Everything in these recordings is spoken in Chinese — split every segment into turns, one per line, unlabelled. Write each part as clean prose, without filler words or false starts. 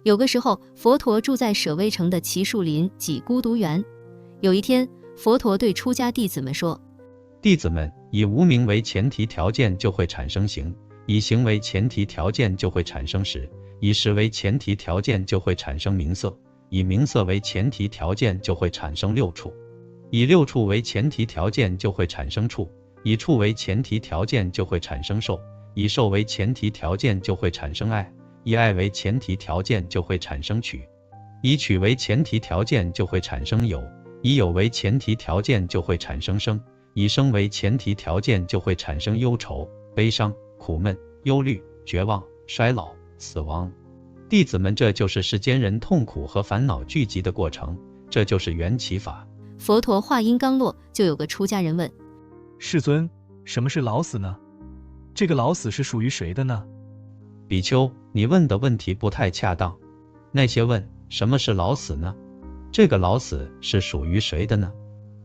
有个时候，佛陀住在舍卫城的奇树林即孤独园。有一天，佛陀对出家弟子们说：
弟子们，以无明为前提条件就会产生行，以行为前提条件就会产生识，以识为前提条件就会产生名色，以名色为前提条件就会产生六处，以六处为前提条件就会产生处，以处为前提条件就会产生受，以受为前提条件就会产生爱，以爱为前提条件就会产生取，以取为前提条件就会产生有，以有为前提条件就会产生生，以生为前提条件就会产生忧愁、悲伤、苦闷、忧虑、绝望、衰老、死亡。弟子们，这就是世间人痛苦和烦恼聚集的过程，这就是缘起法。
佛陀话音刚落，就有个出家人问：
世尊，什么是老死呢？这个老死是属于谁的呢？
比丘，你问的问题不太恰当。那些问什么是老死呢？这个老死是属于谁的呢？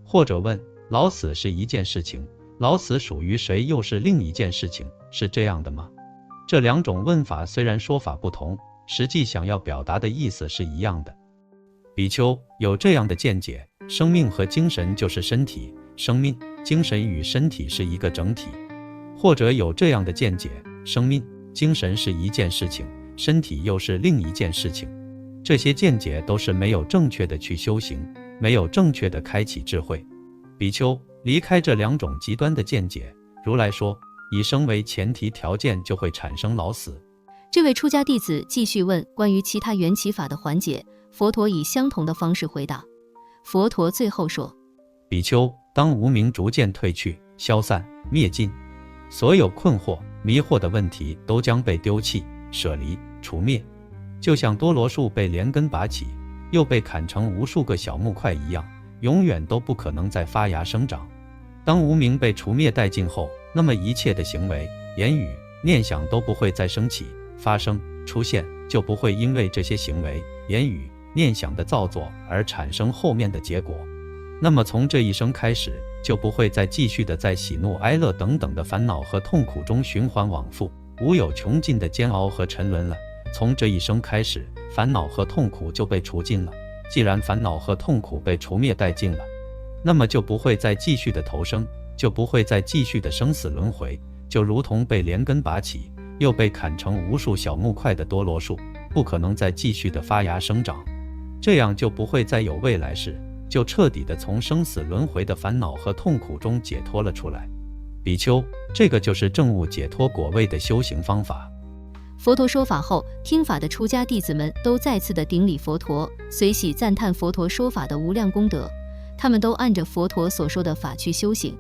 或者问老死是一件事情，老死属于谁又是另一件事情，是这样的吗？这两种问法虽然说法不同，实际想要表达的意思是一样的。比丘，有这样的见解，生命和精神就是身体，生命、精神与身体是一个整体。或者有这样的见解，生命、精神是一件事情，身体又是另一件事情。这些见解都是没有正确的去修行，没有正确的开启智慧。比丘，离开这两种极端的见解，如来说，以生为前提条件就会产生老死。
这位出家弟子继续问关于其他缘起法的环节，佛陀以相同的方式回答。佛陀最后说：
比丘，当无明逐渐退去、消散、灭尽，所有困惑、迷惑的问题都将被丢弃、舍离、除灭，就像多罗树被连根拔起，又被砍成无数个小木块一样，永远都不可能再发芽生长。当无明被除灭殆尽后，那么一切的行为、言语、念想都不会再升起、发生、出现，就不会因为这些行为、言语、念想的造作而产生后面的结果。那么从这一生开始，就不会再继续的在喜怒哀乐等等的烦恼和痛苦中循环往复，无有穷尽的煎熬和沉沦了。从这一生开始，烦恼和痛苦就被除尽了。既然烦恼和痛苦被除灭殆尽了，那么就不会再继续的投生，就不会再继续的生死轮回，就如同被连根拔起，又被砍成无数小木块的多罗树，不可能再继续的发芽生长。这样就不会再有未来世，就彻底的从生死轮回的烦恼和痛苦中解脱了出来。比丘，这个就是证悟解脱果位的修行方法。
佛陀说法后，听法的出家弟子们都再次的顶礼佛陀，随喜赞叹佛陀说法的无量功德。他们都按着佛陀所说的法去修行。